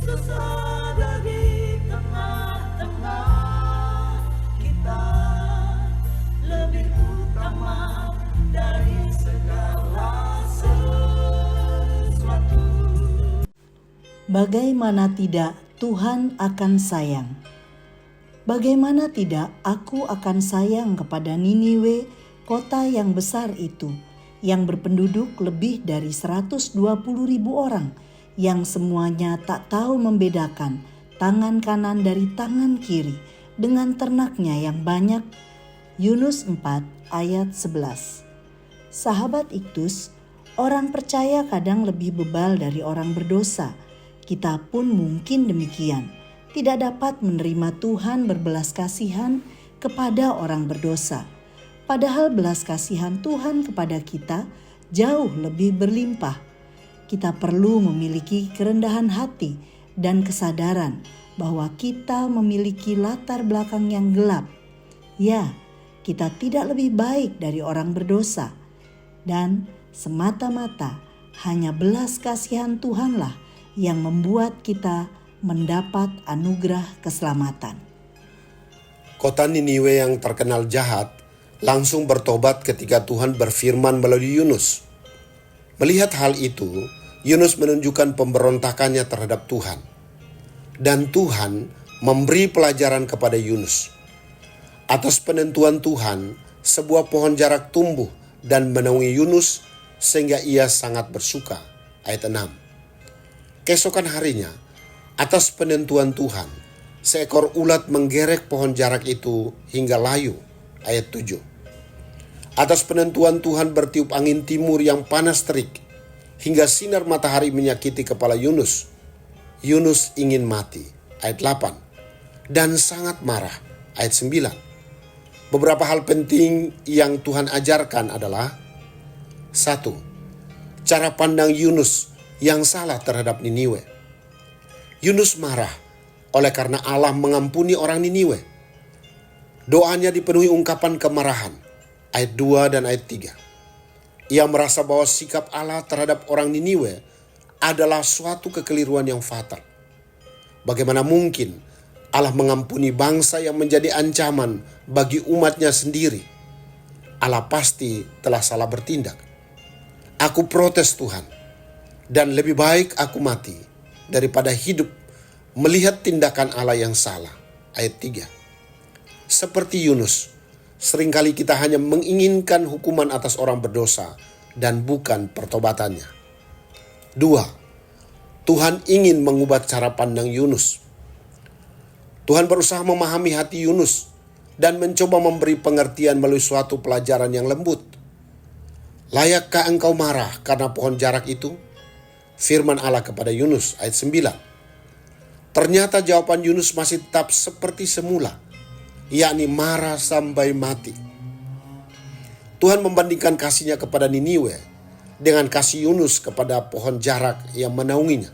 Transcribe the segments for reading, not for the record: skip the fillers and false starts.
Kristus ada di tengah-tengah kita, lebih utama dari segala sesuatu. Bagaimana tidak Tuhan akan sayang? Bagaimana tidak aku akan sayang kepada Niniwe, kota yang besar itu, yang berpenduduk lebih dari 120.000 orang, yang semuanya tak tahu membedakan tangan kanan dari tangan kiri, dengan ternaknya yang banyak. Yunus 4 ayat 11. Sahabat Iktus, orang percaya kadang lebih bebal dari orang berdosa. Kita pun mungkin demikian. Tidak dapat menerima Tuhan berbelas kasihan kepada orang berdosa. Padahal belas kasihan Tuhan kepada kita jauh lebih berlimpah. Kita perlu memiliki kerendahan hati dan kesadaran bahwa kita memiliki latar belakang yang gelap. Ya, kita tidak lebih baik dari orang berdosa. Dan semata-mata hanya belas kasihan Tuhanlah yang membuat kita mendapat anugerah keselamatan. Kota Niniwe yang terkenal jahat langsung bertobat ketika Tuhan berfirman melalui Yunus. Melihat hal itu, Yunus menunjukkan pemberontakannya terhadap Tuhan. Dan Tuhan memberi pelajaran kepada Yunus. Atas penentuan Tuhan, sebuah pohon jarak tumbuh dan menaungi Yunus sehingga ia sangat bersuka. Ayat 6. Keesokan harinya, atas penentuan Tuhan, seekor ulat menggerek pohon jarak itu hingga layu. Ayat 7. Atas penentuan Tuhan bertiup angin timur yang panas terik, hingga sinar matahari menyakiti kepala Yunus. Yunus ingin mati. Ayat 8. Dan sangat marah. Ayat 9. Beberapa hal penting yang Tuhan ajarkan adalah: 1. Cara pandang Yunus yang salah terhadap Niniwe. Yunus marah oleh karena Allah mengampuni orang Niniwe. Doanya dipenuhi ungkapan kemarahan. Ayat 2 dan ayat 3. Ia merasa bahwa sikap Allah terhadap orang Niniwe adalah suatu kekeliruan yang fatal. Bagaimana mungkin Allah mengampuni bangsa yang menjadi ancaman bagi umatnya sendiri? Allah pasti telah salah bertindak. Aku protes Tuhan, dan lebih baik aku mati daripada hidup melihat tindakan Allah yang salah. Ayat 3. Seperti Yunus, seringkali kita hanya menginginkan hukuman atas orang berdosa dan bukan pertobatannya. 2. Tuhan ingin mengubah cara pandang Yunus. Tuhan berusaha memahami hati Yunus dan mencoba memberi pengertian melalui suatu pelajaran yang lembut. Layakkah engkau marah karena pohon jarak itu? Firman Allah kepada Yunus, ayat 9. Ternyata jawaban Yunus masih tetap seperti semula, yakni marah sampai mati. Tuhan membandingkan kasihnya kepada Niniwe dengan kasih Yunus kepada pohon jarak yang menaunginya.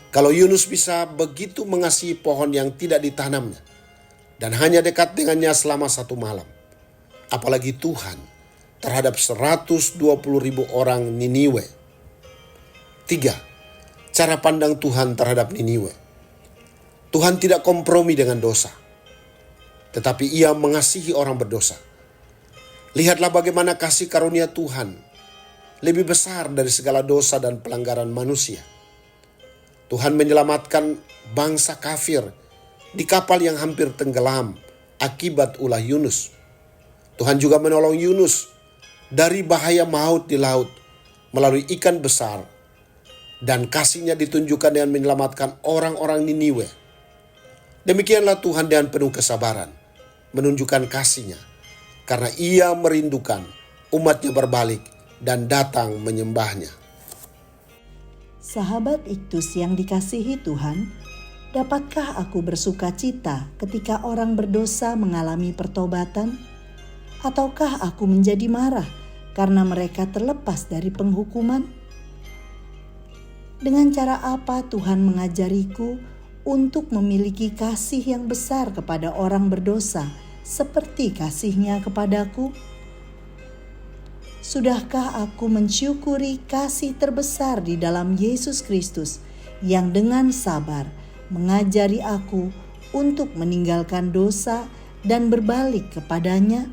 Kalau Yunus bisa begitu mengasihi pohon yang tidak ditanamnya dan hanya dekat dengannya selama 1 malam, apalagi Tuhan terhadap 120.000 orang Niniwe. 3. Cara pandang Tuhan terhadap Niniwe. Tuhan tidak kompromi dengan dosa, tetapi Ia mengasihi orang berdosa. Lihatlah bagaimana kasih karunia Tuhan lebih besar dari segala dosa dan pelanggaran manusia. Tuhan menyelamatkan bangsa kafir di kapal yang hampir tenggelam akibat ulah Yunus. Tuhan juga menolong Yunus dari bahaya maut di laut melalui ikan besar, dan kasih-Nya ditunjukkan dengan menyelamatkan orang-orang Niniwe. Demikianlah Tuhan dengan penuh kesabaran menunjukkan kasih-Nya karena Ia merindukan umat-Nya berbalik dan datang menyembah-Nya. Sahabat Iktus yang dikasihi Tuhan, dapatkah aku bersuka cita ketika orang berdosa mengalami pertobatan? Ataukah aku menjadi marah karena mereka terlepas dari penghukuman? Dengan cara apa Tuhan mengajariku untuk memiliki kasih yang besar kepada orang berdosa seperti kasih-Nya kepadaku? Sudahkah aku mensyukuri kasih terbesar di dalam Yesus Kristus yang dengan sabar mengajari aku untuk meninggalkan dosa dan berbalik kepadanya?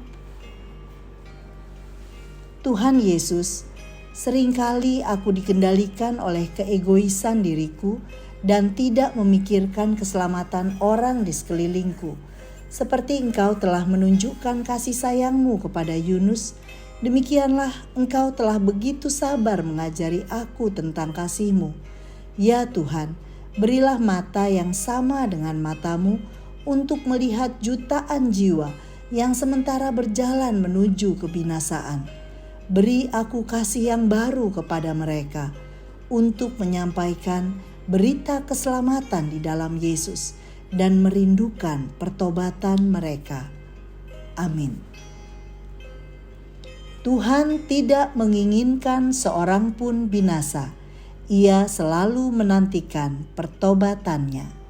Tuhan Yesus, seringkali aku dikendalikan oleh keegoisan diriku dan tidak memikirkan keselamatan orang di sekelilingku. Seperti Engkau telah menunjukkan kasih sayang-Mu kepada Yunus, demikianlah Engkau telah begitu sabar mengajari aku tentang kasih-Mu. Ya Tuhan, berilah mata yang sama dengan mata-Mu untuk melihat jutaan jiwa yang sementara berjalan menuju kebinasaan. Beri aku kasih yang baru kepada mereka untuk menyampaikan berita keselamatan di dalam Yesus dan merindukan pertobatan mereka. Amin. Tuhan tidak menginginkan seorang pun binasa. Ia selalu menantikan pertobatannya.